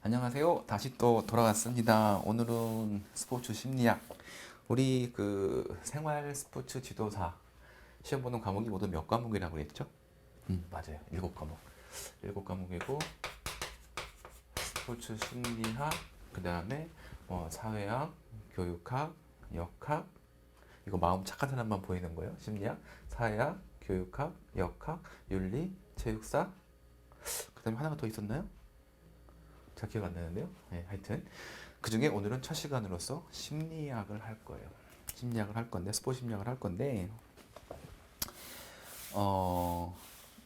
안녕하세요. 다시 또 돌아왔습니다. 오늘은 스포츠 심리학. 우리 생활 스포츠 지도사 시험 보는 과목이 모두 몇 과목이라고 했죠? 맞아요. 7과목. 7과목이고 스포츠 심리학, 그다음에 사회학, 교육학, 역학. 이거 마음 착한 사람만 보이는 거예요. 심리학, 사회학, 교육학, 역학, 윤리, 체육사. 그다음에 하나가 더 있었나요? 잘 기억 안 나는데요. 네, 하여튼 그 중에 오늘은 첫 시간으로서 심리학을 할 거예요. 심리학을 할 건데 스포츠 심리학을 할 건데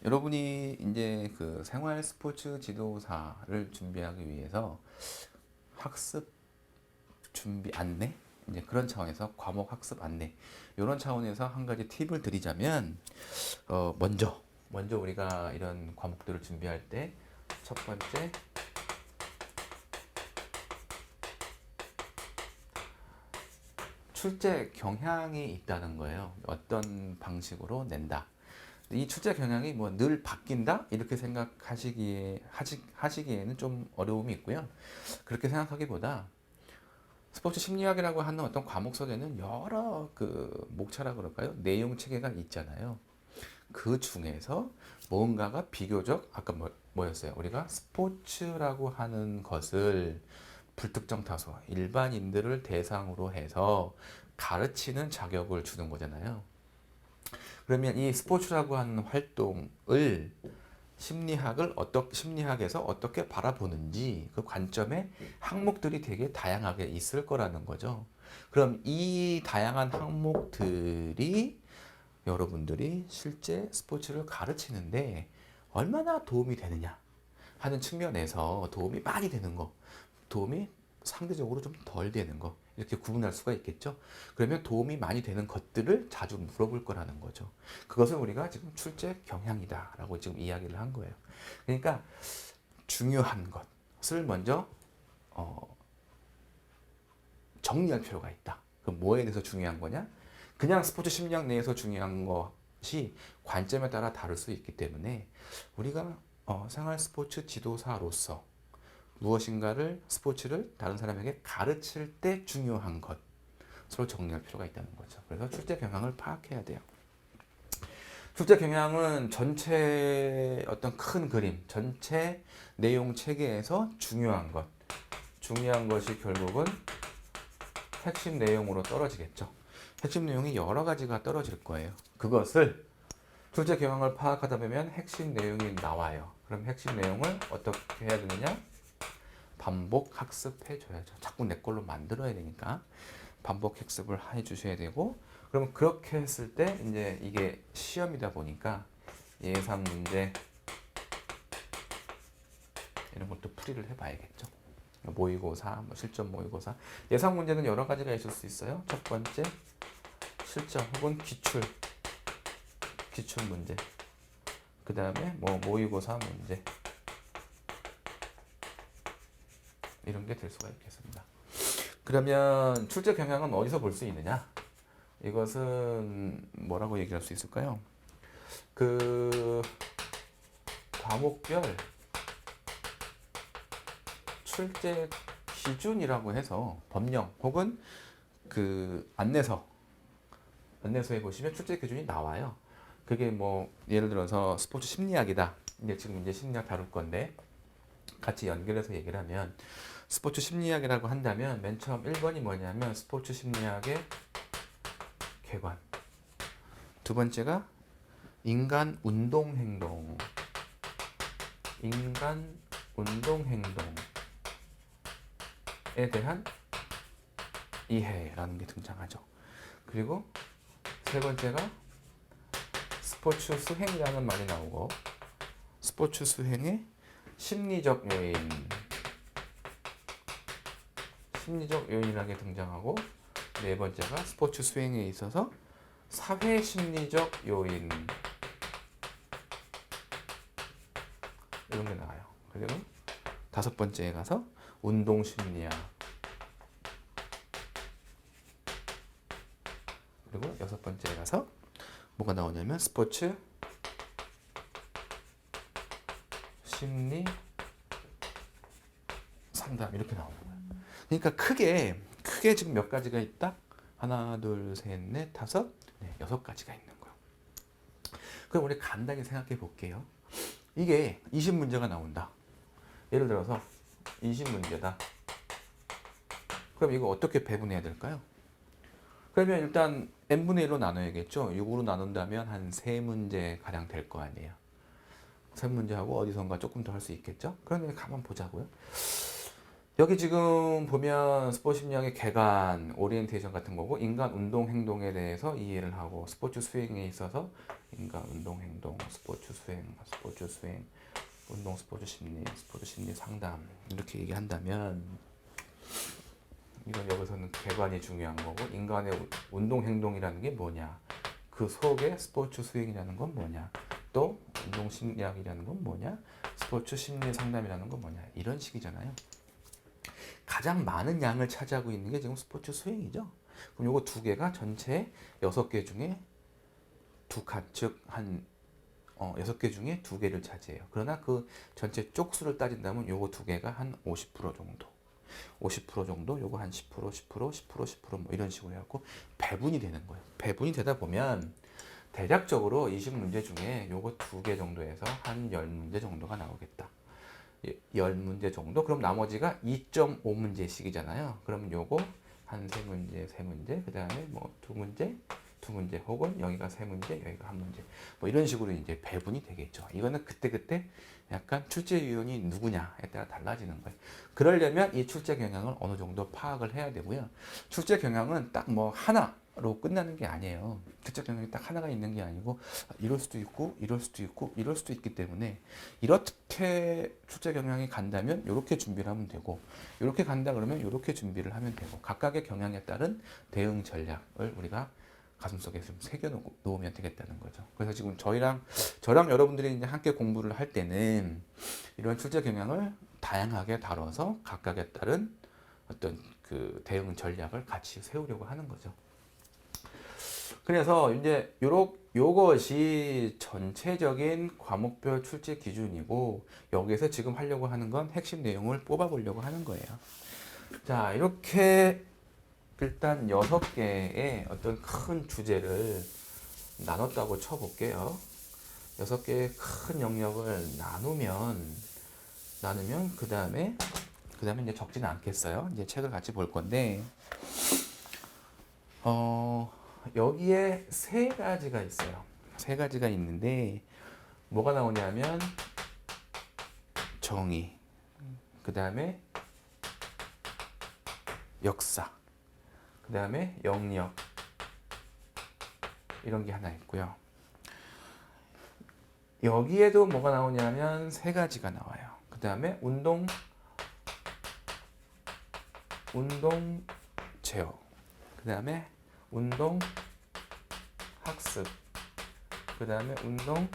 여러분이 이제 그 생활 스포츠 지도사를 준비하기 위해서 학습 준비 안내 이제 그런 차원에서 과목 학습 안내 이런 차원에서 한 가지 팁을 드리자면 먼저 우리가 이런 과목들을 준비할 때 첫 번째 출제 경향이 있다는 거예요. 어떤 방식으로 낸다. 이 출제 경향이 뭐 늘 바뀐다? 이렇게 하시기에는 좀 어려움이 있고요. 그렇게 생각하기보다 스포츠 심리학이라고 하는 어떤 과목 속에는 여러 목차라 그럴까요? 내용 체계가 있잖아요. 그 중에서 뭔가가 비교적 아까 뭐였어요? 우리가 스포츠라고 하는 것을 불특정 다수 일반인들을 대상으로 해서 가르치는 자격을 주는 거잖아요. 그러면 이 스포츠라고 하는 활동을 심리학에서 어떻게 바라보는지 그 관점에 항목들이 되게 다양하게 있을 거라는 거죠. 그럼 이 다양한 항목들이 여러분들이 실제 스포츠를 가르치는데 얼마나 도움이 되느냐 하는 측면에서 도움이 많이 되는 거, 도움이 상대적으로 좀 덜 되는 거 이렇게 구분할 수가 있겠죠. 그러면 도움이 많이 되는 것들을 자주 물어볼 거라는 거죠. 그것을 우리가 지금 출제 경향이다라고 지금 이야기를 한 거예요. 그러니까 중요한 것을 먼저 정리할 필요가 있다. 그럼 뭐에 대해서 중요한 거냐? 그냥 스포츠 심리학 내에서 중요한 것이 관점에 따라 다를 수 있기 때문에 우리가 생활 스포츠 지도사로서 무엇인가를 스포츠를 다른 사람에게 가르칠 때 중요한 것으로 정리할 필요가 있다는 거죠. 그래서 출제 경향을 파악해야 돼요. 출제 경향은 전체 어떤 큰 그림, 전체 내용 체계에서 중요한 것이 결국은 핵심 내용으로 떨어지겠죠. 핵심 내용이 여러 가지가 떨어질 거예요. 그것을 출제 경향을 파악하다 보면 핵심 내용이 나와요. 그럼 핵심 내용을 어떻게 해야 되느냐? 반복 학습해 줘야죠. 자꾸 내 걸로 만들어야 되니까 반복 학습을 해 주셔야 되고, 그러면 그렇게 했을 때 이제 이게 시험이다 보니까 예상 문제 이런 것도 풀이를 해 봐야겠죠. 모의고사, 실전 모의고사. 예상 문제는 여러 가지가 있을 수 있어요. 첫 번째 실전 혹은 기출 문제. 그 다음에 모의고사 문제. 이런 게 될 수가 있겠습니다. 그러면 출제 경향은 어디서 볼 수 있느냐? 이것은 뭐라고 얘기할 수 있을까요? 과목별 출제 기준이라고 해서 법령 혹은 안내서에 보시면 출제 기준이 나와요. 그게 예를 들어서 스포츠 심리학이다. 지금 심리학 다룰 건데 같이 연결해서 얘기를 하면 스포츠 심리학이라고 한다면 맨 처음 1번이 뭐냐면 스포츠 심리학의 객관. 두 번째가 인간 운동 행동에 대한 이해라는 게 등장하죠. 그리고 세 번째가 스포츠 수행이라는 말이 나오고 스포츠 수행의 심리적 요인이라는 게 등장하고 네 번째가 스포츠 수행에 있어서 사회 심리적 요인 이런 게 나와요. 그리고 다섯 번째에 가서 운동 심리학 그리고 여섯 번째에 가서 뭐가 나오냐면 스포츠 심리 상담 이렇게 나오는 거예요. 그러니까 크게 지금 몇 가지가 있다? 하나, 둘, 셋, 넷, 다섯, 네, 6가지가 있는 거예요. 그럼 우리 간단히 생각해 볼게요. 이게 20문제가 나온다. 예를 들어서 20문제다. 그럼 이거 어떻게 배분해야 될까요? 그러면 일단 n분의 1로 나눠야겠죠. 6으로 나눈다면 한 3문제 가량 될 거 아니에요. 3문제하고 어디선가 조금 더 할 수 있겠죠. 그러면 가만 보자고요. 여기 지금 보면 스포츠 심리학의 개관, 오리엔테이션 같은 거고 인간 운동 행동에 대해서 이해를 하고 스포츠 수행에 있어서 인간 운동 행동, 스포츠 수행, 운동 스포츠 심리 상담 이렇게 얘기한다면 이건 여기서는 개관이 중요한 거고 인간의 운동 행동이라는 게 뭐냐, 그 속에 스포츠 수행이라는 건 뭐냐, 또 운동 심리학이라는 건 뭐냐, 스포츠 심리 상담이라는 건 뭐냐, 이런 식이잖아요. 가장 많은 양을 차지하고 있는 게 지금 스포츠 수행이죠. 그럼 요거 2개가 전체 6개 중에 즉 한 6개 중에 2개를 차지해요. 그러나 그 전체 쪽수를 따진다면 요거 2개가 한 50% 정도. 50% 정도, 요거 한 10% 뭐 이런 식으로 해갖고 배분이 되는 거예요. 배분이 되다 보면 대략적으로 20문제 중에 요거 2개 정도에서 한 10문제 정도가 나오겠다. 10문제 정도? 그럼 나머지가 2.5문제씩이잖아요. 그러면 요거 한 3문제, 그 다음에 뭐 2문제, 혹은 여기가 3문제, 여기가 1문제. 뭐 이런 식으로 이제 배분이 되겠죠. 이거는 그때 약간 출제 요인이 누구냐에 따라 달라지는 거예요. 그러려면 이 출제 경향을 어느 정도 파악을 해야 되고요. 출제 경향은 딱 뭐 하나로 끝나는 게 아니에요. 출제 경향이 딱 하나가 있는 게 아니고 이럴 수도 있고 이럴 수도 있고 이럴 수도 있기 때문에 이렇게 출제 경향이 간다면 이렇게 준비를 하면 되고 이렇게 간다 그러면 이렇게 준비를 하면 되고 각각의 경향에 따른 대응 전략을 우리가 가슴속에 좀 새겨 놓으면 되겠다는 거죠. 그래서 지금 저랑 여러분들이 이제 함께 공부를 할 때는 이런 출제 경향을 다양하게 다뤄서 각각에 따른 어떤 그 대응 전략을 같이 세우려고 하는 거죠. 그래서 이제 요것이 전체적인 과목별 출제 기준이고 여기에서 지금 하려고 하는 건 핵심 내용을 뽑아보려고 하는 거예요. 자, 이렇게 일단 6개의 어떤 큰 주제를 나눴다고 쳐볼게요. 6개의 큰 영역을 나누면 그 다음에 이제 적지는 않겠어요. 이제 책을 같이 볼 건데 여기에 3가지가 있어요. 3가지가 있는데 뭐가 나오냐면 정의, 그 다음에 역사, 그 다음에 영역 이런 게 하나 있고요. 여기에도 뭐가 나오냐면 3가지가 나와요. 그 다음에 운동 제어, 그 다음에 운동 학습, 그 다음에 운동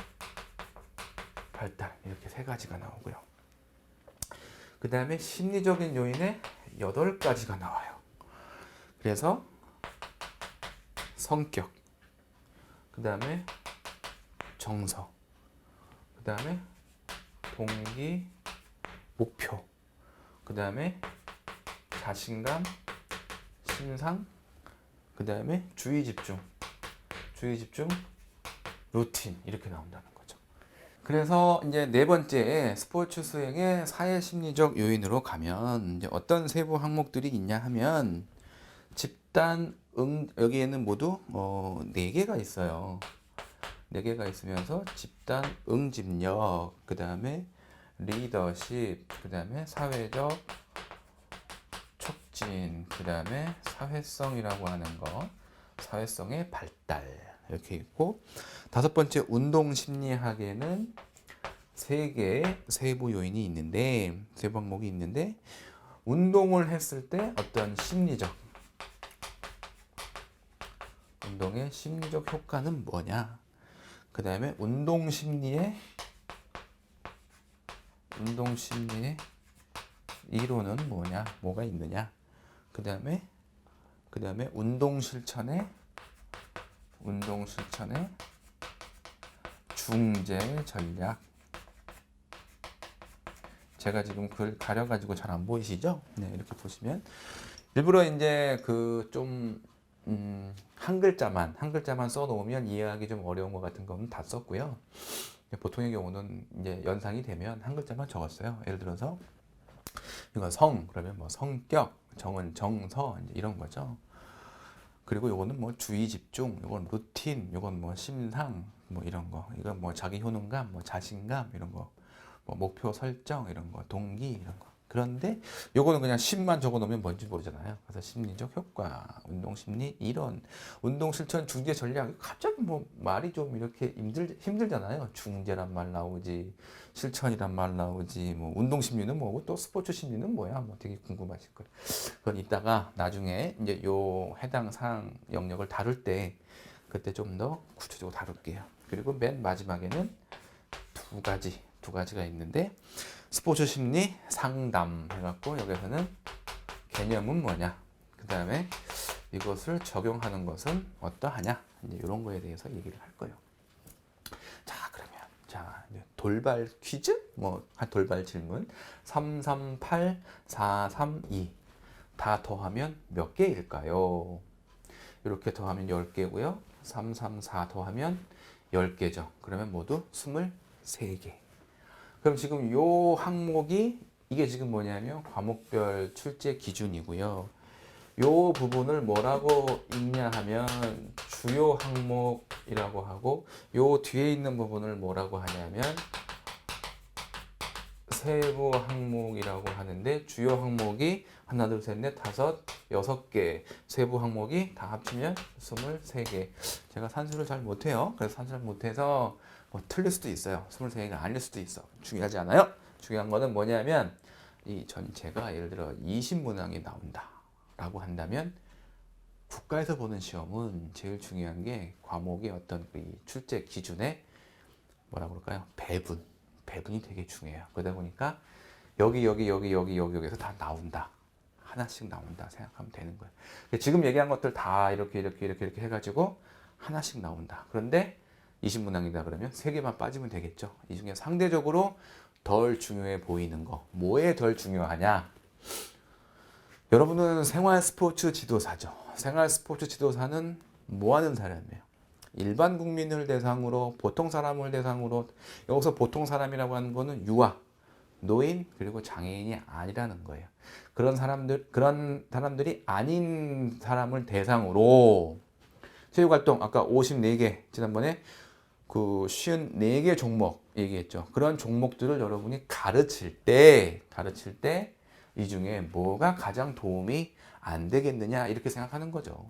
발달 이렇게 3가지가 나오고요. 그 다음에 심리적인 요인에 8가지가 나와요. 그래서 성격, 그 다음에 정서, 그 다음에 동기, 목표, 그 다음에 자신감, 심상, 그 다음에 주의 집중, 루틴 이렇게 나온다는 거죠. 그래서 이제 4번째 스포츠 수행의 사회 심리적 요인으로 가면 이제 어떤 세부 항목들이 있냐 하면 집단 여기에는 모두 4개가 있어요. 4개가 있으면서 집단 응집력, 그 다음에 리더십, 그 다음에 사회적 촉진, 그 다음에 사회성이라고 하는 거, 사회성의 발달 이렇게 있고 5번째 운동 심리학에는 3개의 세부 요인이 있는데 세부 항목이 있는데 운동을 했을 때 어떤 운동의 심리적 효과는 뭐냐, 그 다음에 운동 심리의 이론은 뭐냐, 뭐가 있느냐, 그 다음에 운동 실천의 중재 전략, 제가 지금 글 가려가지고 잘 안 보이시죠? 네, 이렇게 보시면 일부러 이제 그 좀 한 글자만 써놓으면 이해하기 좀 어려운 것 같은 거는 다 썼고요. 보통의 경우는 이제 연상이 되면 한 글자만 적었어요. 예를 들어서 이건 성 그러면 뭐 성격, 정은 정서 이제 이런 거죠. 그리고 요거는 뭐 주의 집중, 요건 루틴, 요건 뭐 심상 뭐 이런 거, 이건 뭐 자기 효능감, 뭐 자신감 이런 거, 뭐 목표 설정 이런 거, 동기 이런 거. 그런데 요거는 그냥 10만 적어 놓으면 뭔지 모르잖아요. 그래서 심리적 효과, 운동 심리 이론, 운동 실천 중재 전략. 갑자기 뭐 말이 좀 이렇게 힘들잖아요. 중재란 말 나오지, 실천이란 말 나오지, 뭐 운동 심리는 뭐고 또 스포츠 심리는 뭐야? 뭐 되게 궁금하실 거예요. 그건 이따가 나중에 이제 요 해당 사항 영역을 다룰 때 그때 좀 더 구체적으로 다룰게요. 그리고 맨 마지막에는 두 가지가 있는데 스포츠 심리 상담 해갖고 여기서는 개념은 뭐냐, 그 다음에 이것을 적용하는 것은 어떠하냐, 이제 이런 거에 대해서 얘기를 할 거예요. 자, 그러면 이제 돌발 퀴즈, 뭐 돌발 질문 338 432 다 더하면 몇 개일까요? 이렇게 더하면 10개고요. 334 더하면 10개죠. 그러면 모두 23개. 그럼 지금 요 항목이 이게 지금 뭐냐면 과목별 출제 기준이고요. 요 부분을 뭐라고 읽냐 하면 주요 항목이라고 하고 요 뒤에 있는 부분을 뭐라고 하냐면 세부 항목이라고 하는데 주요 항목이 하나, 둘, 셋, 넷, 다섯, 6개. 세부 항목이 다 합치면 23개. 제가 산수를 잘 못해요. 그래서 산수를 못해서 뭐 틀릴 수도 있어요. 23개가 아닐 수도 있어. 중요하지 않아요. 중요한 거는 뭐냐면 이 전체가 예를 들어 20문항이 나온다 라고 한다면 국가에서 보는 시험은 제일 중요한 게 과목의 어떤 그 출제 기준에 뭐라 그럴까요? 배분이 되게 중요해요. 그러다 보니까 여기에서 다 나온다. 하나씩 나온다 생각하면 되는 거예요. 지금 얘기한 것들 다 이렇게 해가지고 하나씩 나온다. 그런데 20문항이다 그러면 3개만 빠지면 되겠죠. 이 중에 상대적으로 덜 중요해 보이는 거. 뭐에 덜 중요하냐? 여러분은 생활 스포츠 지도사죠. 생활 스포츠 지도사는 뭐 하는 사람이에요? 일반 국민을 대상으로, 보통 사람을 대상으로, 여기서 보통 사람이라고 하는 거는 유아, 노인, 그리고 장애인이 아니라는 거예요. 그런 사람들이 아닌 사람을 대상으로 체육활동, 아까 54개, 지난번에 그 54개 종목 얘기했죠. 그런 종목들을 여러분이 가르칠 때 이 중에 뭐가 가장 도움이 안 되겠느냐 이렇게 생각하는 거죠.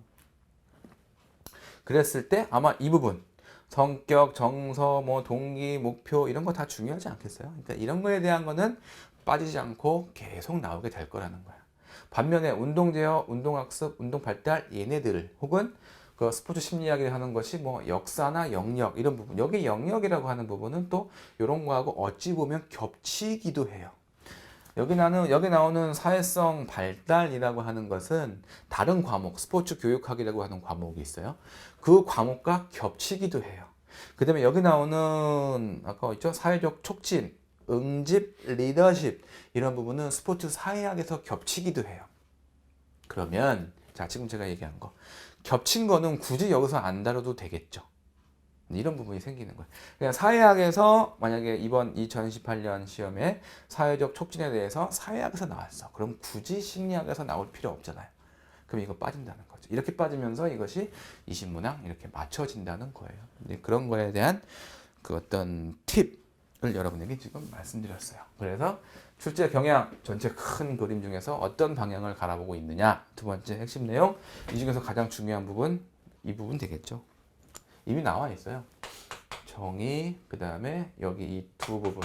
그랬을 때 아마 이 부분 성격, 정서, 뭐 동기, 목표 이런 거 다 중요하지 않겠어요? 그러니까 이런 거에 대한 거는 빠지지 않고 계속 나오게 될 거라는 거야. 반면에 운동 제어, 운동 학습, 운동 발달 얘네들 혹은 그 스포츠 심리학을 하는 것이 뭐 역사나 영역 이런 부분, 여기 영역이라고 하는 부분은 또 이런 거하고 어찌 보면 겹치기도 해요. 여기 나오는 사회성 발달이라고 하는 것은 다른 과목, 스포츠 교육학이라고 하는 과목이 있어요. 그 과목과 겹치기도 해요. 그 다음에 여기 나오는 아까 있죠? 사회적 촉진, 응집, 리더십 이런 부분은 스포츠 사회학에서 겹치기도 해요. 그러면 자, 지금 제가 얘기한 거 겹친 거는 굳이 여기서 안 다뤄도 되겠죠. 이런 부분이 생기는 거예요. 그냥 사회학에서 만약에 이번 2018년 시험에 사회적 촉진에 대해서 사회학에서 나왔어. 그럼 굳이 심리학에서 나올 필요 없잖아요. 그럼 이거 빠진다는 거죠. 이렇게 빠지면서 이것이 20문항 이렇게 맞춰진다는 거예요. 그런 거에 대한 그 어떤 팁을 여러분에게 지금 말씀드렸어요. 그래서 출제 경향 전체 큰 그림 중에서 어떤 방향을 갈아보고 있느냐. 두 번째 핵심 내용. 이 중에서 가장 중요한 부분 이 부분 되겠죠. 이미 나와 있어요. 정의, 그 다음에 여기 이 두 부분,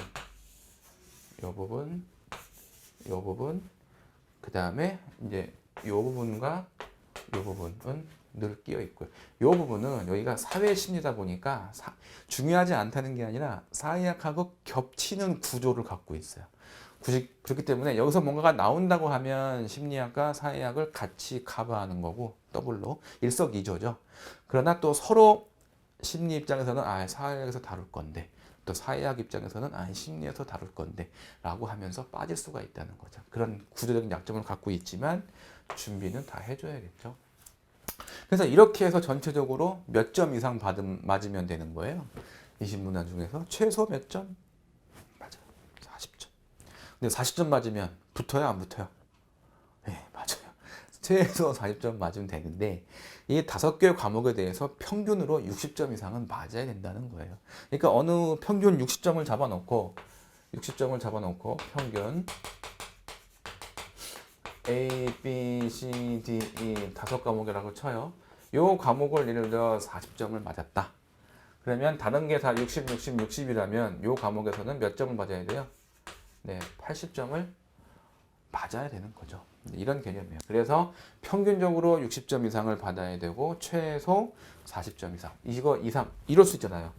요 부분, 그 다음에 이제 요 부분과 요 부분은 늘 끼어 있고요. 요 부분은 여기가 사회 심리다 보니까 중요하지 않다는 게 아니라 사회학하고 겹치는 구조를 갖고 있어요. 그렇기 때문에 여기서 뭔가가 나온다고 하면 심리학과 사회학을 같이 커버하는 거고 더블로 일석이조죠. 그러나 또 서로 심리 입장에서는 사회학에서 다룰 건데 또 사회학 입장에서는 심리에서 다룰 건데 라고 하면서 빠질 수가 있다는 거죠. 그런 구조적인 약점을 갖고 있지만 준비는 다 해줘야겠죠. 그래서 이렇게 해서 전체적으로 몇 점 이상 맞으면 되는 거예요. 20문항 중에서 최소 몇 점? 맞아요. 40점. 근데 40점 맞으면 붙어요, 안 붙어요? 네, 맞아요. 최소 40점 맞으면 되는데 이 5개 과목에 대해서 평균으로 60점 이상은 맞아야 된다는 거예요. 그러니까 어느 평균 60점을 잡아놓고 평균 A, B, C, D, E 5과목이라고 쳐요. 요 과목을 예를 들어 40점을 맞았다. 그러면 다른 게 다 60, 60이라면 요 과목에서는 몇 점을 맞아야 돼요? 네, 80점을 맞아야 되는 거죠. 이런 개념이에요. 그래서 평균적으로 60점 이상을 받아야 되고 최소 40점 이상. 이거 이상 이럴 수 있잖아요.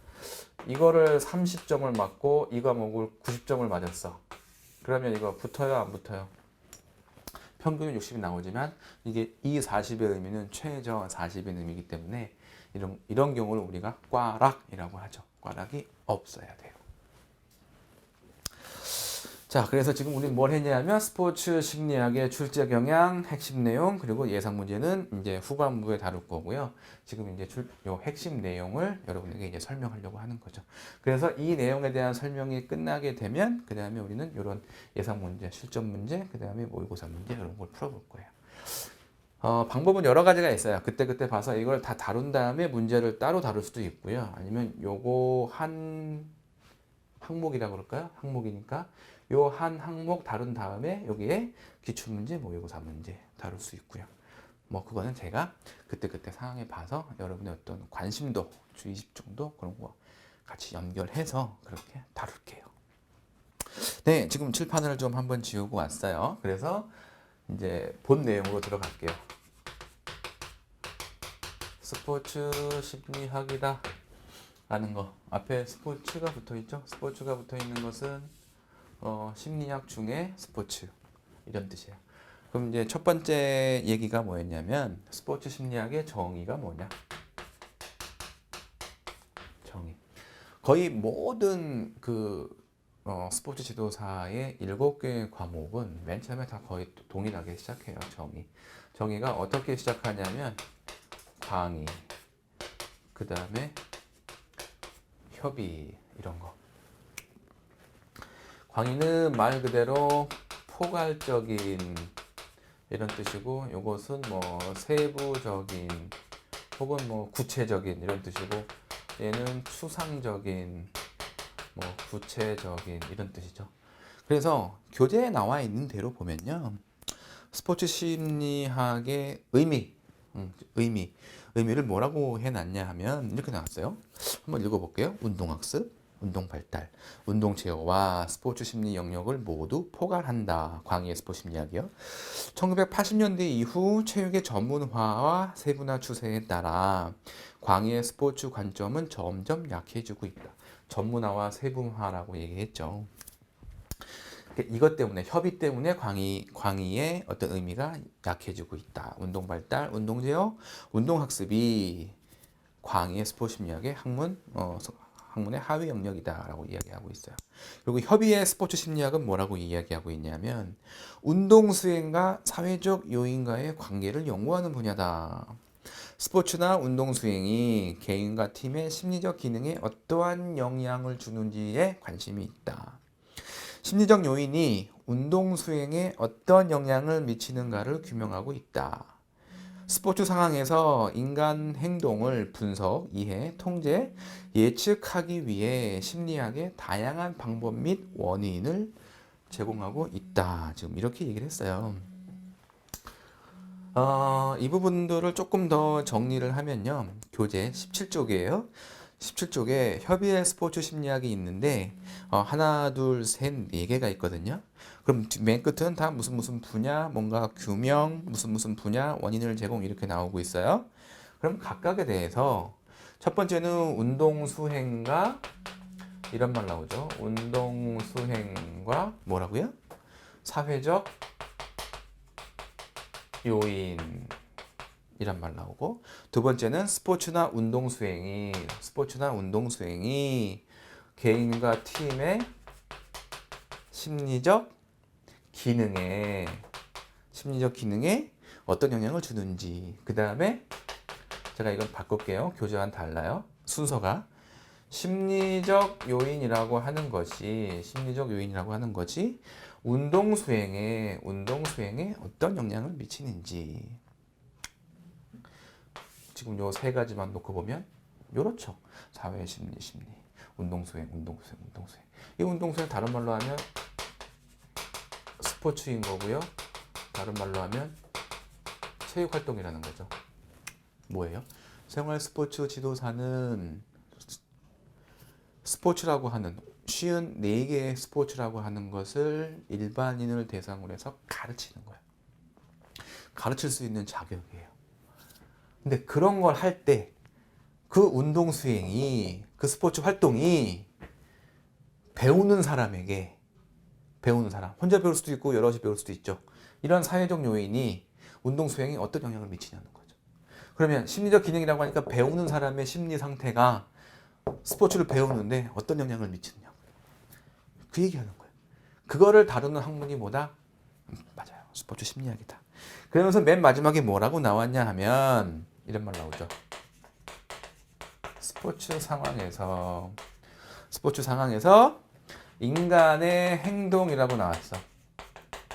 이거를 30점을 맞고 이 과목을 90점을 맞았어. 그러면 이거 붙어요, 안 붙어요? 평균 60이 나오지만 이게 이 40의 의미는 최저 40의 의미이기 때문에 이런 경우를 우리가 꽈락이라고 하죠. 꽈락이 없어야 돼요. 자, 그래서 지금 우리 뭘 했냐면 스포츠 심리학의 출제 경향, 핵심 내용, 그리고 예상 문제는 이제 후반부에 다룰 거고요. 지금 이제 요 핵심 내용을 여러분에게 이제 설명하려고 하는 거죠. 그래서 이 내용에 대한 설명이 끝나게 되면 그 다음에 우리는 이런 예상 문제, 실전 문제, 그 다음에 모의고사 문제 이런 걸 풀어볼 거예요. 방법은 여러 가지가 있어요. 그때 봐서 이걸 다 다룬 다음에 문제를 따로 다룰 수도 있고요. 아니면 요거 한 항목이라고 그럴까요? 항목이니까 요 한 항목 다룬 다음에 여기에 기출문제, 모의고사 문제 다룰 수 있고요. 뭐 그거는 제가 그때 상황에 봐서 여러분의 어떤 관심도, 주의 집중도 그런 거 같이 연결해서 그렇게 다룰게요. 네, 지금 칠판을 좀 한번 지우고 왔어요. 그래서 이제 본 내용으로 들어갈게요. 스포츠 심리학이다 라는 거. 앞에 스포츠가 붙어 있죠? 스포츠가 붙어 있는 것은 심리학 중에 스포츠 이런 뜻이에요. 그럼 이제 첫 번째 얘기가 뭐였냐면 스포츠 심리학의 정의가 뭐냐? 정의. 거의 모든 스포츠 지도사의 7개의 과목은 맨 처음에 다 거의 동일하게 시작해요. 정의가 어떻게 시작하냐면 광의, 그 다음에 협의 이런 거. 광의는 말 그대로 포괄적인 이런 뜻이고, 이것은 뭐 세부적인 혹은 뭐 구체적인 이런 뜻이고, 얘는 추상적인 뭐 구체적인 이런 뜻이죠. 그래서 교재에 나와 있는 대로 보면요, 스포츠 심리학의 의미를 뭐라고 해놨냐 하면 이렇게 나왔어요. 한번 읽어볼게요. 운동학습, 운동발달, 운동제어와 스포츠 심리 영역을 모두 포괄한다. 광의의 스포츠 심리학이요. 1980년대 이후 체육의 전문화와 세분화 추세에 따라 광의의 스포츠 관점은 점점 약해지고 있다. 전문화와 세분화라고 얘기했죠. 이것 때문에, 협의 때문에 광의의 어떤 의미가 약해지고 있다. 운동발달, 운동제어, 운동학습이 광의의 스포츠 심리학의 학문의 하위 영역이다라고 이야기하고 있어요. 그리고 협의의 스포츠 심리학은 뭐라고 이야기하고 있냐면 운동 수행과 사회적 요인과의 관계를 연구하는 분야다. 스포츠나 운동 수행이 개인과 팀의 심리적 기능에 어떠한 영향을 주는지에 관심이 있다. 심리적 요인이 운동 수행에 어떤 영향을 미치는가를 규명하고 있다. 스포츠 상황에서 인간 행동을 분석, 이해, 통제, 예측하기 위해 심리학의 다양한 방법 및 원인을 제공하고 있다. 지금 이렇게 얘기를 했어요. 이 부분들을 조금 더 정리를 하면요. 교재 17쪽이에요. 17쪽에 협의의 스포츠 심리학이 있는데 하나, 둘, 셋, 네 개가 있거든요. 그럼 맨 끝은 다 무슨 분야, 뭔가 규명, 무슨 분야, 원인을 제공 이렇게 나오고 있어요. 그럼 각각에 대해서 첫 번째는 운동 수행과 이런 말 나오죠. 운동 수행과 뭐라고요? 사회적 요인 이란 말 나오고, 두 번째는 스포츠나 운동 수행이 개인과 팀의 심리적 기능에 어떤 영향을 주는지. 그 다음에 제가 이건 바꿀게요. 교재와는 달라요. 순서가. 심리적 요인이라고 하는 것이 운동 수행에 어떤 영향을 미치는지. 지금 요 세 가지만 놓고 보면 요렇죠. 사회 심리, 운동 수행. 이 운동 수행 다른 말로 하면 스포츠인 거고요. 다른 말로 하면 체육 활동이라는 거죠. 뭐예요? 생활 스포츠 지도사는 스포츠라고 하는 쉬운 4개의 스포츠라고 하는 것을 일반인을 대상으로 해서 가르치는 거예요. 가르칠 수 있는 자격이에요. 근데 그런 걸 할 때 그 운동 수행이, 그 스포츠 활동이 배우는 사람, 혼자 배울 수도 있고 여럿이 배울 수도 있죠. 이런 사회적 요인이 운동 수행에 어떤 영향을 미치냐는 거죠. 그러면 심리적 기능이라고 하니까 배우는 사람의 심리 상태가 스포츠를 배우는데 어떤 영향을 미치느냐. 그 얘기하는 거예요. 그거를 다루는 학문이 뭐다? 맞아요. 스포츠 심리학이다. 그러면서 맨 마지막에 뭐라고 나왔냐 하면 이런 말 나오죠. 스포츠 상황에서 인간의 행동이라고 나왔어.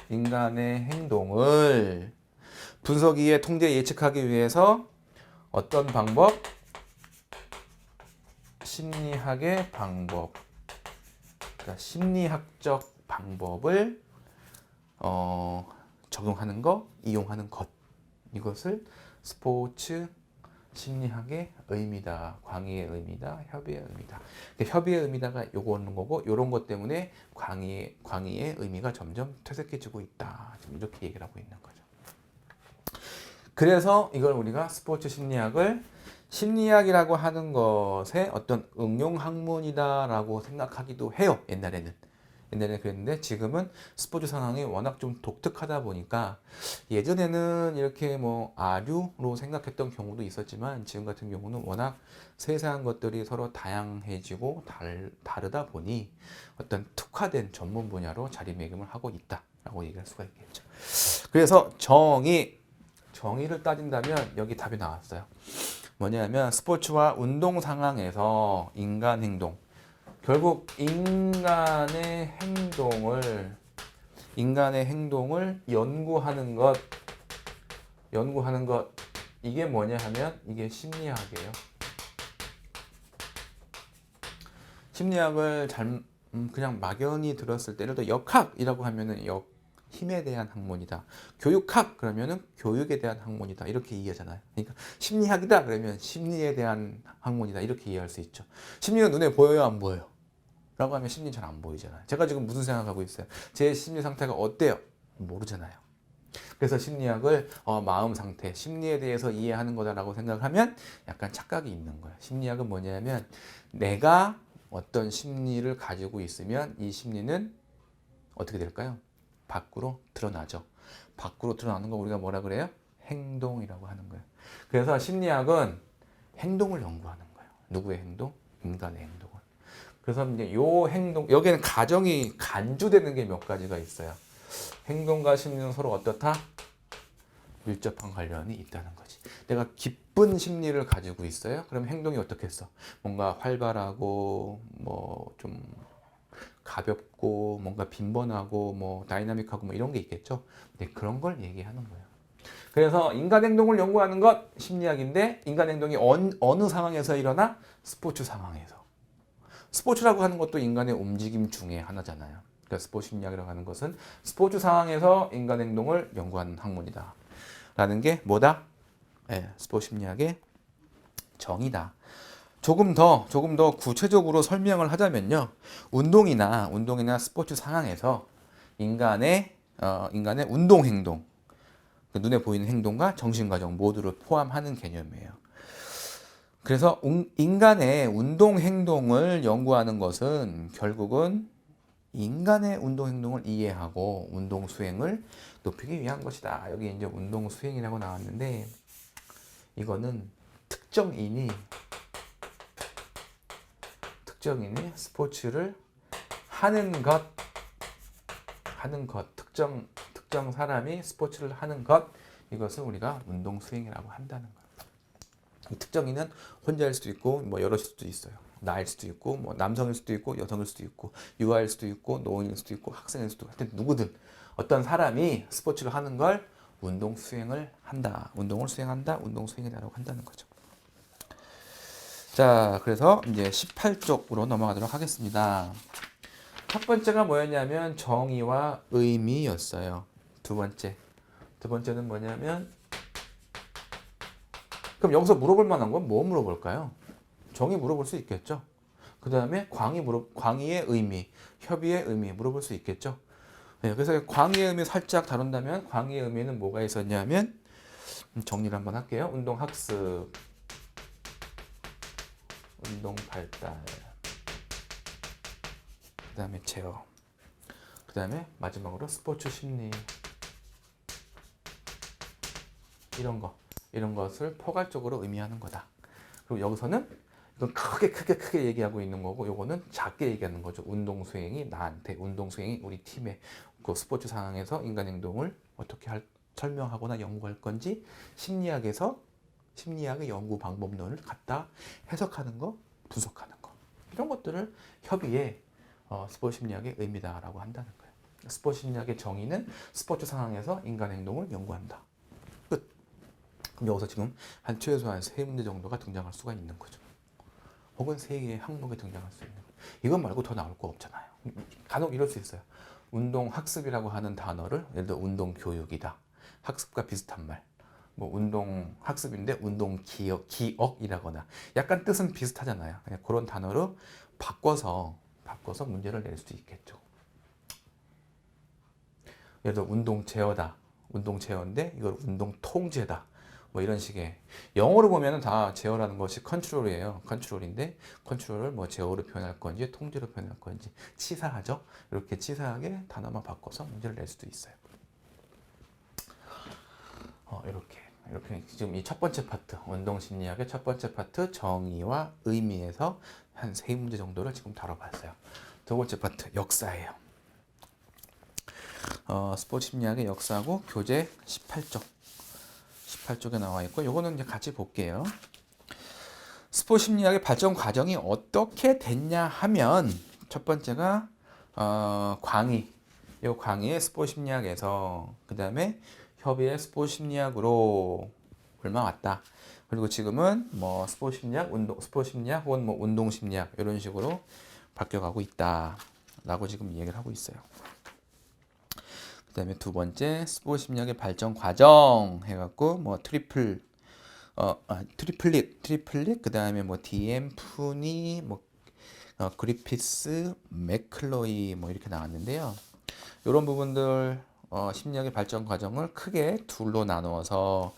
인간의 행동을 분석이에 통제 예측하기 위해서 어떤 방법? 심리학의 방법. 그러니까 심리학적 방법을 적용하는 것, 이용하는 것. 이것을 스포츠 심리학의 의미다. 광의의 의미다. 협의의 의미다. 협의의 의미다가 요거는 거고, 요런 것 때문에 광의의 의미가 점점 퇴색해지고 있다. 지금 이렇게 얘기를 하고 있는 거죠. 그래서 이걸 우리가 스포츠 심리학이라고 하는 것의 어떤 응용 학문이다라고 생각하기도 해요. 옛날에는 그랬는데 지금은 스포츠 상황이 워낙 좀 독특하다 보니까 예전에는 이렇게 뭐 아류로 생각했던 경우도 있었지만 지금 같은 경우는 워낙 세세한 것들이 서로 다양해지고 다르다 보니 어떤 특화된 전문 분야로 자리매김을 하고 있다라고 얘기할 수가 있겠죠. 그래서 정의를 따진다면 여기 답이 나왔어요. 뭐냐면 스포츠와 운동 상황에서 인간 행동, 결국 인간의 행동을 연구하는 것, 이게 뭐냐 하면 이게 심리학이에요. 심리학을 그냥 막연히 들었을 때, 예를 들어 역학이라고 하면은 힘에 대한 학문이다. 교육학 그러면은 교육에 대한 학문이다. 이렇게 이해하잖아요. 그러니까 심리학이다 그러면 심리에 대한 학문이다. 이렇게 이해할 수 있죠. 심리가 눈에 보여요, 안 보여요? 라고 하면 심리 잘 안 보이잖아요. 제가 지금 무슨 생각하고 있어요? 제 심리 상태가 어때요? 모르잖아요. 그래서 심리학을 마음 상태, 심리에 대해서 이해하는 거다라고 생각하면 약간 착각이 있는 거예요. 심리학은 뭐냐면 내가 어떤 심리를 가지고 있으면 이 심리는 어떻게 될까요? 밖으로 드러나죠. 밖으로 드러나는 거 우리가 뭐라 그래요? 행동이라고 하는 거예요. 그래서 심리학은 행동을 연구하는 거예요. 누구의 행동? 인간의 행동을. 그래서 이제 요 행동, 여기에는 가정이 간주되는 게 몇 가지가 있어요. 행동과 심리는 서로 어떻다? 밀접한 관련이 있다는 거지. 내가 기쁜 심리를 가지고 있어요. 그럼 행동이 어떻겠어? 뭔가 활발하고 뭐 좀 가볍고 뭔가 빈번하고 뭐 다이나믹하고 뭐 이런 게 있겠죠. 근데 그런 걸 얘기하는 거예요. 그래서 인간 행동을 연구하는 것 심리학인데 인간 행동이 어느 상황에서 일어나? 스포츠 상황에서. 스포츠라고 하는 것도 인간의 움직임 중에 하나잖아요. 그러니까 스포츠 심리학이라고 하는 것은 스포츠 상황에서 인간 행동을 연구하는 학문이다. 라는 게 뭐다? 스포츠 심리학의 정의다. 조금 더 구체적으로 설명을 하자면요. 운동이나 스포츠 상황에서 인간의 운동 행동, 눈에 보이는 행동과 정신 과정 모두를 포함하는 개념이에요. 그래서 인간의 운동 행동을 연구하는 것은 결국은 인간의 운동 행동을 이해하고 운동 수행을 높이기 위한 것이다. 여기 이제 운동 수행이라고 나왔는데 특정인이 스포츠를 하는 것, 특정 사람이 스포츠를 하는 것, 이것을 우리가 운동 수행이라고 한다는 거예요. 이 특정인은 혼자일 수도 있고, 뭐 여럿일 수도 있어요. 나일 수도 있고, 뭐 남성일 수도 있고, 여성일 수도 있고, 유아일 수도 있고, 노인일 수도 있고, 학생일 수도 있고, 하여튼 누구든 어떤 사람이 스포츠를 하는 걸 운동 수행을 한다. 운동을 수행한다. 운동 수행이라고 한다는 거죠. 자, 그래서 이제 18쪽으로 넘어가도록 하겠습니다. 첫 번째가 뭐였냐면 정의와 의미였어요. 두 번째는 뭐냐면, 그럼 여기서 물어볼 만한 건 뭐 물어볼까요? 정의 물어볼 수 있겠죠. 그 다음에 광의의 의미, 협의의 의미 물어볼 수 있겠죠. 네, 그래서 광의의 의미 살짝 다룬다면 광의의 의미는 뭐가 있었냐면, 정리를 한번 할게요. 운동 학습, 운동 발달, 그 다음에 제어, 그 다음에 마지막으로 스포츠 심리, 이런 것을 포괄적으로 의미하는 거다. 그리고 여기서는 이건 크게 얘기하고 있는 거고, 요거는 작게 얘기하는 거죠. 운동 수행이 나한테, 운동 수행이 우리 팀에, 그 스포츠 상황에서 인간 행동을 어떻게 설명하거나 연구할 건지, 심리학의 연구 방법론을 갖다 해석하는 거, 분석하는 거, 이런 것들을 협의의 스포츠 심리학의 의미다라고 한다는 거예요. 스포츠 심리학의 정의는 스포츠 상황에서 인간 행동을 연구한다. 끝. 그럼 여기서 지금 최소한 3문제 정도가 등장할 수가 있는 거죠. 혹은 3개의 항목이 등장할 수 있는 거예요. 이것 말고 더 나올 거 없잖아요. 간혹 이럴 수 있어요. 운동 학습이라고 하는 단어를 예를 들어 운동 교육이다. 학습과 비슷한 말. 뭐 운동 학습인데 운동 기억이라거나 약간 뜻은 비슷하잖아요. 그냥 그런 단어로 바꿔서 문제를 낼 수도 있겠죠. 예를 들어 운동 제어다. 운동 제어인데 이걸 운동 통제다. 뭐 이런 식의, 영어로 보면은 다 제어라는 것이 컨트롤이에요. 컨트롤인데 컨트롤을 뭐 제어로 표현할 건지 통제로 표현할 건지 치사하죠. 이렇게 치사하게 단어만 바꿔서 문제를 낼 수도 있어요. 이렇게 지금 이 첫 번째 파트, 운동 심리학의 첫 번째 파트 정의와 의미에서 한 3문제 정도를 지금 다뤄봤어요. 두 번째 파트 역사예요. 스포츠 심리학의 역사고 교재 18쪽에 나와 있고, 요거는 이제 같이 볼게요. 스포츠 심리학의 발전 과정이 어떻게 됐냐 하면, 첫 번째가 광의, 요 광의의 스포츠 심리학에서, 그 다음에 협의의 스포츠 심리학으로 올라왔다. 그리고 지금은 뭐 스포츠 심리학, 스포츠 심리학 혹은 뭐 운동 심리학 이런 식으로 바뀌어가고 있다라고 지금 얘기를 하고 있어요. 그다음에 두 번째 스포츠 심리학의 발전 과정 해갖고 뭐 트리플릿, 그다음에 뭐 DM, 푸니, 뭐 그리피스, 맥클로이 뭐 이렇게 나왔는데요. 이런 부분들 심리학의 발전 과정을 크게 둘로 나누어서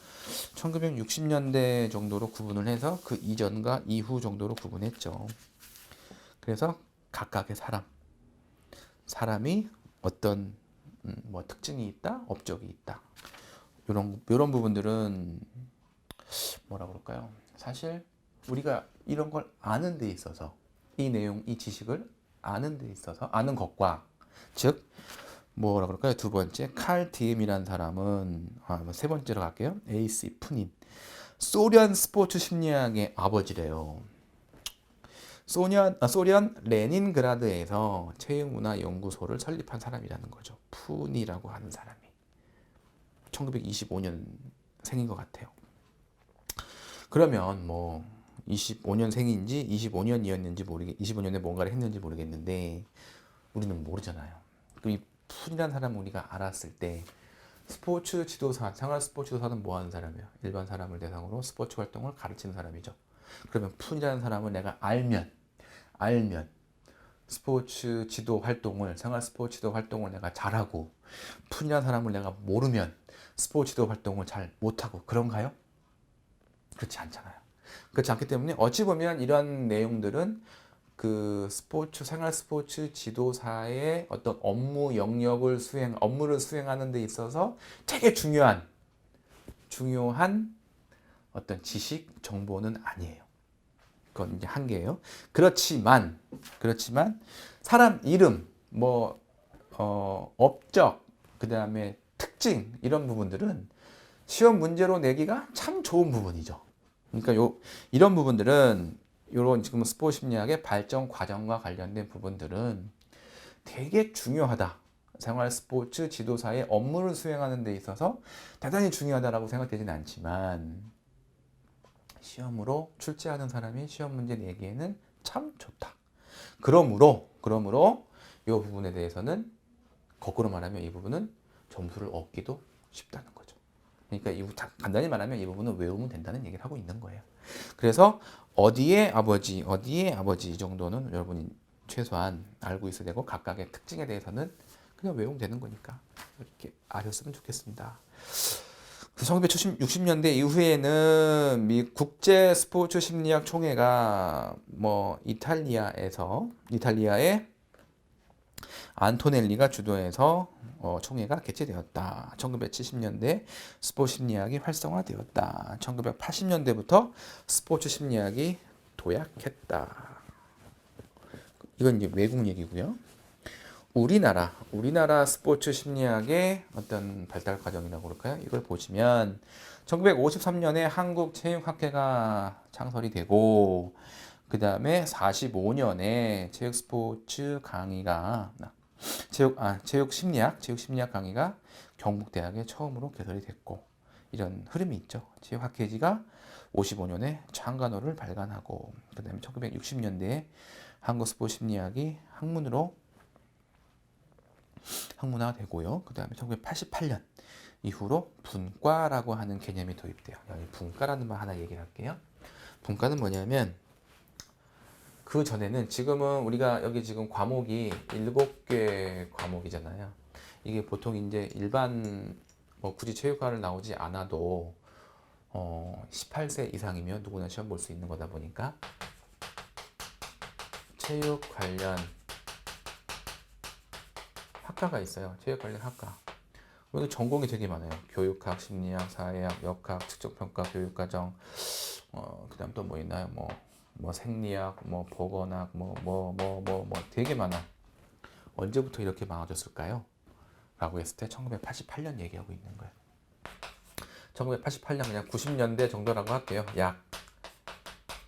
1960년대 정도로 구분을 해서 그 이전과 이후 정도로 구분했죠. 그래서 각각의 사람이 어떤 뭐 특징이 있다, 업적이 있다. 이런 부분들은 뭐라 그럴까요? 사실 우리가 이런 걸 아는 데 있어서, 이 내용, 이 지식을 아는 데 있어서, 아는 것과, 즉 뭐라 그럴까요? 두 번째, 칼 디엠이라는 사람은, 세 번째로 갈게요. A.C. 푸닌. 소련 스포츠 심리학의 아버지래요. 소련 레닌그라드에서 체육문화연구소를 설립한 사람이라는 거죠. 푸니라고 하는 사람이. 1925년 생인 것 같아요. 그러면 뭐 25년 생인지 25년이었는지 25년에 뭔가를 했는지 모르겠는데 우리는 모르잖아요. 그럼 이 푼이라는 사람을 우리가 알았을 때, 스포츠 지도사, 생활 스포츠 지도사는 뭐 하는 사람이에요? 일반 사람을 대상으로 스포츠 활동을 가르치는 사람이죠. 그러면 푼이라는 사람을 내가 알면 스포츠 지도 활동을, 생활 스포츠 지도 활동을 내가 잘하고, 푼이라는 사람을 내가 모르면 스포츠 지도 활동을 잘 못하고, 그런가요? 그렇지 않잖아요. 그렇지 않기 때문에 어찌 보면 이런 내용들은 그 생활 스포츠 지도사의 어떤 업무를 수행하는 데 있어서 되게 중요한 어떤 지식, 정보는 아니에요. 그건 이제 한계예요. 그렇지만 사람 이름, 업적, 그 다음에 특징 이런 부분들은 시험 문제로 내기가 참 좋은 부분이죠. 그러니까 이런 부분들은 이런 지금 스포 심리학의 발전 과정과 관련된 부분들은 되게 중요하다. 생활 스포츠 지도사의 업무를 수행하는 데 있어서 대단히 중요하다라고 생각되지는 않지만 시험으로 출제하는 사람이 시험 문제 내기에는 참 좋다. 그러므로 이 부분에 대해서는 거꾸로 말하면 이 부분은 점수를 얻기도 쉽다는 거죠. 그러니까 간단히 말하면 이 부분은 외우면 된다는 얘기를 하고 있는 거예요. 그래서 어디에 아버지 이 정도는 여러분이 최소한 알고 있어야 되고 각각의 특징에 대해서는 그냥 외우면 되는 거니까 이렇게 아셨으면 좋겠습니다. 1960년대 이후에는 미 국제 스포츠 심리학 총회가 이탈리아의 안토넬리가 주도해서 총회가 개최되었다. 1970년대 스포츠 심리학이 활성화되었다. 1980년대부터 스포츠 심리학이 도약했다. 이건 이제 외국 얘기고요. 우리나라 스포츠 심리학의 어떤 발달 과정이라고 그럴까요? 이걸 보시면 1953년에 한국체육학회가 창설이 되고 그 다음에 45년에 체육 스포츠 강의가 체육 심리학 강의가 경북대학에 처음으로 개설이 됐고 이런 흐름이 있죠. 체육학회지가 55년에 창간호를 발간하고 그 다음에 1960년대에 한국 스포츠 심리학이 학문화되고요. 그 다음에 1988년 이후로 분과라고 하는 개념이 도입돼요. 여기 분과라는 말 하나 얘기를 할게요. 분과는 뭐냐면 그 전에는 지금은 우리가 여기 지금 과목이 7개 과목이잖아요. 이게 보통 이제 일반 굳이 체육과를 나오지 않아도 18세 이상이면 누구나 시험 볼 수 있는 거다 보니까 체육 관련 학과가 있어요. 체육 관련 학과. 여기 전공이 되게 많아요. 교육학, 심리학, 사회학, 역학, 측정평가, 교육과정. 그다음 또 뭐 있나요? 생리학, 보건학, 되게 많아. 언제부터 이렇게 많아졌을까요? 라고 했을 때 1988년 얘기하고 있는 거예요. 1988년 그냥 90년대 정도라고 할게요. 약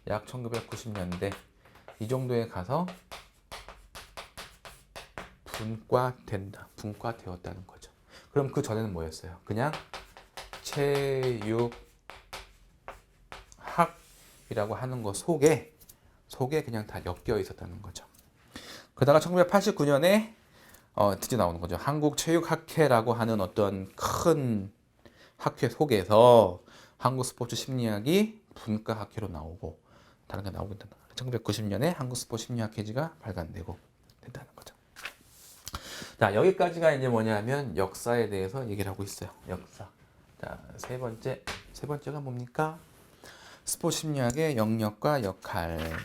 1990년대 이 정도에 가서 분과되었다는 거죠. 그럼 그 전에는 뭐였어요? 그냥 체육학이라고 하는 거 속에 그냥 다 엮여 있었다는 거죠. 그러다가 1989년에 드디어 나오는 거죠. 한국체육학회라고 하는 어떤 큰 학회 속에서 한국 스포츠 심리학이 분과학회로 나오고 다른 게 나오게 된다. 1990년에 한국 스포츠 심리학회지가 발간되고 된다는 거죠. 자, 여기까지가 이제 뭐냐면 역사에 대해서 얘기를 하고 있어요. 역사. 자, 세 번째가 뭡니까? 스포츠 심리학의 영역과 역할이에요.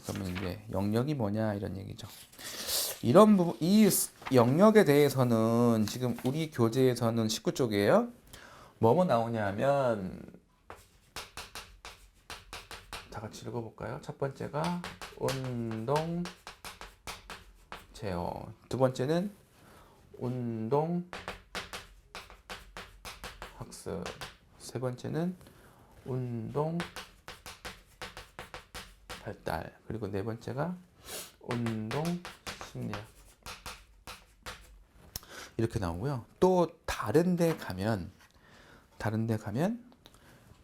그러면 이제 영역이 뭐냐 이런 얘기죠. 이런 부분, 이 영역에 대해서는 지금 우리 교재에서는 19쪽이에요. 뭐뭐 나오냐면 다 같이 읽어볼까요? 첫 번째가 운동 제어, 두 번째는 운동 학습, 세 번째는 운동 발달, 그리고 네 번째가 운동 심리학 이렇게 나오고요. 또 다른 데 가면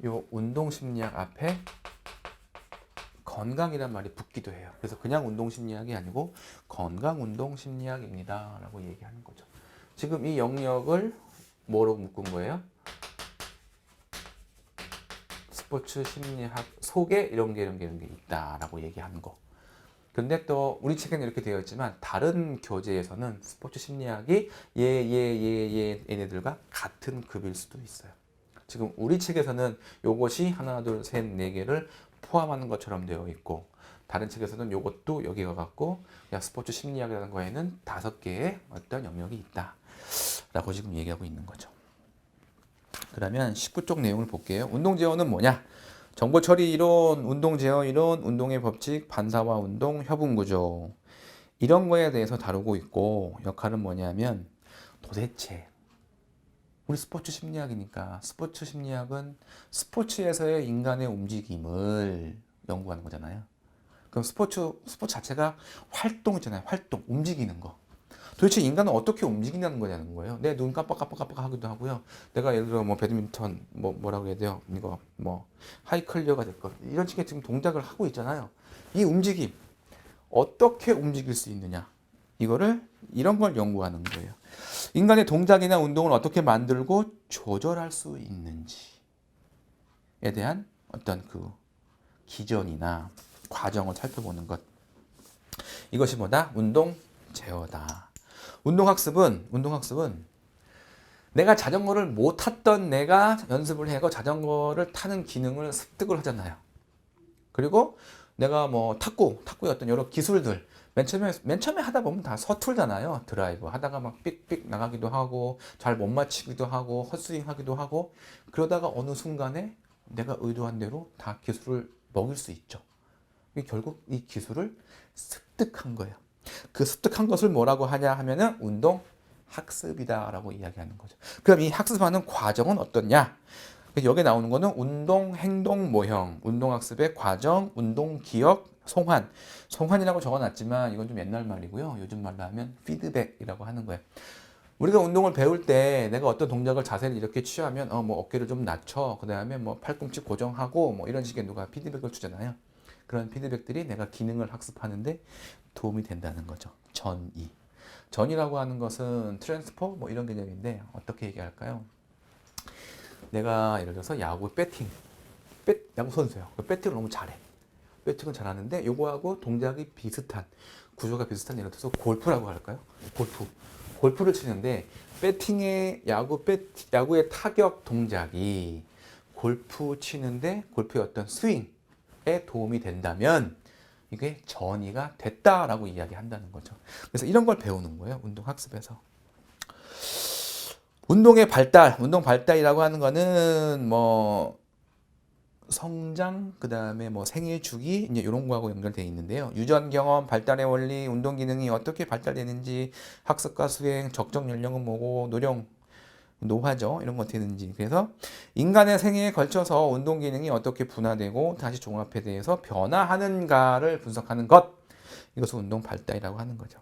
요 운동 심리학 앞에 건강이란 말이 붙기도 해요. 그래서 그냥 운동 심리학이 아니고 건강 운동 심리학입니다 라고 얘기하는 거죠. 지금 이 영역을 뭐로 묶은 거예요? 스포츠 심리학 속에 이런 게 있다라고 얘기하는 거. 근데 또 우리 책에는 이렇게 되어 있지만 다른 교재에서는 스포츠 심리학이 얘네들과 같은 급일 수도 있어요. 지금 우리 책에서는 요것이 하나, 둘, 셋, 네 개를 포함하는 것처럼 되어 있고 다른 책에서는 요것도 여기가 같고 스포츠 심리학이라는 거에는 5개의 어떤 영역이 있다 라고 지금 얘기하고 있는 거죠. 그러면 19쪽 내용을 볼게요. 운동 제어는 뭐냐? 정보 처리 이론, 운동 제어 이론, 운동의 법칙, 반사와 운동, 협응 구조. 이런 거에 대해서 다루고 있고 역할은 뭐냐면 도대체 우리 스포츠 심리학이니까 스포츠 심리학은 스포츠에서의 인간의 움직임을 연구하는 거잖아요. 그럼 스포츠 자체가 활동이잖아요. 활동, 움직이는 거. 도대체 인간은 어떻게 움직이냐는 거냐는 거예요. 내 눈 깜빡깜빡깜빡 하기도 하고요. 내가 예를 들어 뭐 배드민턴 뭐라고 해야 돼요? 이거 뭐 하이클리어가 됐건 이런 식의 지금 동작을 하고 있잖아요. 이 움직임 어떻게 움직일 수 있느냐? 이런 걸 연구하는 거예요. 인간의 동작이나 운동을 어떻게 만들고 조절할 수 있는지에 대한 어떤 그 기전이나 과정을 살펴보는 것. 이것이 뭐다? 운동 제어다. 운동학습은 내가 자전거를 못 탔던 내가 연습을 해서 자전거를 타는 기능을 습득을 하잖아요. 그리고 내가 뭐 탁구의 어떤 여러 기술들 맨 처음에 하다 보면 다 서툴잖아요. 드라이브 하다가 막 삑삑 나가기도 하고 잘 못 맞히기도 하고 헛스윙 하기도 하고 그러다가 어느 순간에 내가 의도한 대로 다 기술을 먹일 수 있죠. 결국 이 기술을 습득한 거예요. 그 습득한 것을 뭐라고 하냐 하면은 운동 학습이다라고 이야기하는 거죠. 그럼 이 학습하는 과정은 어떻냐? 여기 나오는 거는 운동 행동 모형, 운동 학습의 과정, 운동 기억, 송환이라고 적어놨지만 이건 좀 옛날 말이고요. 요즘 말로 하면 피드백이라고 하는 거예요. 우리가 운동을 배울 때 내가 어떤 동작을 자세를 이렇게 취하면 뭐 어깨를 좀 낮춰, 그 다음에 뭐 팔꿈치 고정하고 뭐 이런 식의 누가 피드백을 주잖아요. 그런 피드백들이 내가 기능을 학습하는데 도움이 된다는 거죠. 전이라고 하는 것은 트랜스포 뭐 이런 개념인데 어떻게 얘기할까요? 내가 예를 들어서 야구 야구 선수예요. 배팅을 너무 잘해. 배팅은 잘하는데 요거하고 동작이 비슷한 구조가 비슷한 예를 들어서 골프라고 할까요? 골프를 치는데 야구의 타격 동작이 골프 치는데 골프의 어떤 스윙에 도움이 된다면 이게 전이가 됐다라고 이야기한다는 거죠. 그래서 이런 걸 배우는 거예요. 운동 학습에서. 운동 발달이라고 하는 거는 뭐 성장, 그 다음에 뭐 생애 주기 이제 이런 거하고 연결되어 있는데요. 유전 경험, 발달의 원리, 운동 기능이 어떻게 발달되는지, 학습과 수행, 적정 연령은 뭐고, 노화죠. 이런 거 어떻게 되는지. 그래서 인간의 생애에 걸쳐서 운동 기능이 어떻게 분화되고 다시 종합에 대해서 변화하는가를 분석하는 것. 이것을 운동 발달이라고 하는 거죠.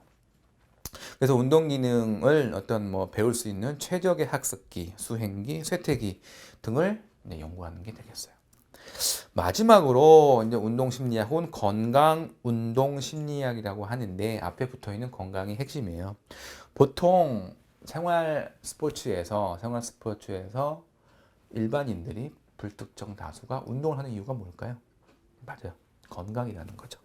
그래서 운동 기능을 어떤 뭐 배울 수 있는 최적의 학습기, 수행기, 쇠퇴기 등을 연구하는 게 되겠어요. 마지막으로 이제 운동 심리학 혹은 건강 운동 심리학이라고 하는데 앞에 붙어 있는 건강이 핵심이에요. 보통 생활 스포츠에서 일반인들이 불특정 다수가 운동을 하는 이유가 뭘까요? 맞아요. 건강이라는 거죠.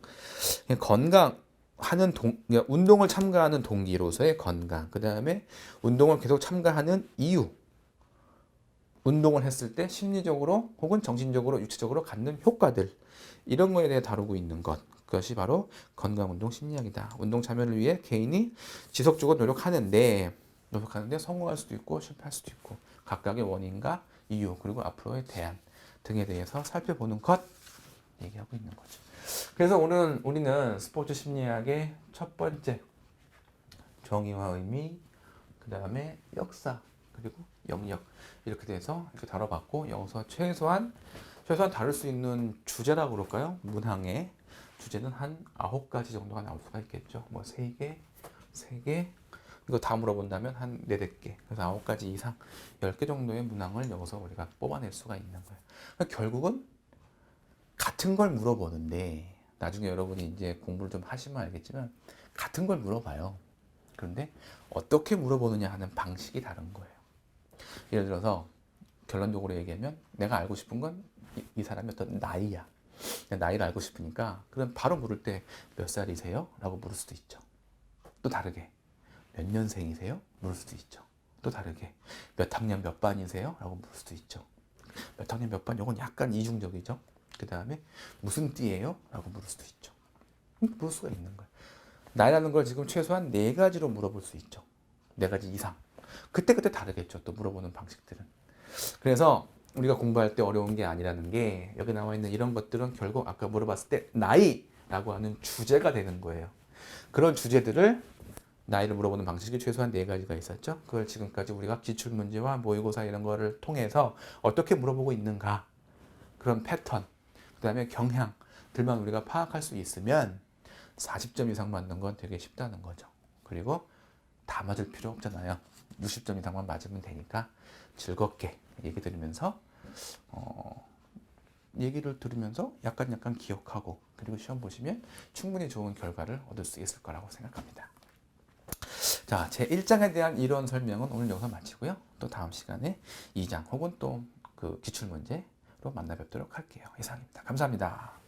운동을 참가하는 동기로서의 건강, 그 다음에 운동을 계속 참가하는 이유, 운동을 했을 때 심리적으로 혹은 정신적으로 육체적으로 갖는 효과들, 이런 거에 대해 다루고 있는 것, 그것이 바로 건강운동 심리학이다. 운동 참여를 위해 개인이 지속적으로 노력하는데 성공할 수도 있고 실패할 수도 있고 각각의 원인과 이유 그리고 앞으로의 대안 등에 대해서 살펴보는 것 얘기하고 있는 거죠. 그래서 오늘 우리는 스포츠 심리학의 첫 번째 정의와 의미, 그 다음에 역사, 그리고 영역 이렇게 돼서 이렇게 다뤄봤고 여기서 최소한 다룰 수 있는 주제라고 그럴까요? 문항의 주제는 한 9가지 정도가 나올 수가 있겠죠. 뭐 3개 이거 다 물어본다면 한 4-5개 그래서 9가지 이상 10개 정도의 문항을 여기서 우리가 뽑아낼 수가 있는 거예요. 그러니까 결국은 같은 걸 물어보는데 나중에 여러분이 이제 공부를 좀 하시면 알겠지만 같은 걸 물어봐요. 그런데 어떻게 물어보느냐 하는 방식이 다른 거예요. 예를 들어서 결론적으로 얘기하면 내가 알고 싶은 건 이 사람이 어떤 나이야. 나이를 알고 싶으니까 그럼 바로 물을 때 몇 살이세요? 라고 물을 수도 있죠. 또 다르게 몇 년생이세요? 물을 수도 있죠. 또 다르게 몇 학년 몇 반이세요? 라고 물을 수도 있죠. 몇 학년 몇 반, 이건 약간 이중적이죠. 그 다음에 무슨 띠예요? 라고 물을 수도 있죠. 물을 수가 있는 거예요. 나이라는 걸 지금 최소한 4가지로 물어볼 수 있죠. 4가지 이상. 그때 다르겠죠. 또 물어보는 방식들은. 그래서 우리가 공부할 때 어려운 게 아니라는 게 여기 나와 있는 이런 것들은 결국 아까 물어봤을 때 나이라고 하는 주제가 되는 거예요. 그런 주제들을 나이를 물어보는 방식이 최소한 4가지가 있었죠. 그걸 지금까지 우리가 기출문제와 모의고사 이런 거를 통해서 어떻게 물어보고 있는가 그런 패턴, 그 다음에 경향들만 우리가 파악할 수 있으면 40점 이상 맞는 건 되게 쉽다는 거죠. 그리고 다 맞을 필요 없잖아요. 60점 이상만 맞으면 되니까 즐겁게 얘기 들으면서 얘기를 들으면서 약간 기억하고 그리고 시험 보시면 충분히 좋은 결과를 얻을 수 있을 거라고 생각합니다. 자, 제 1장에 대한 이론 설명은 오늘 여기서 마치고요. 또 다음 시간에 2장 혹은 또 그 기출문제로 만나 뵙도록 할게요. 이상입니다. 감사합니다.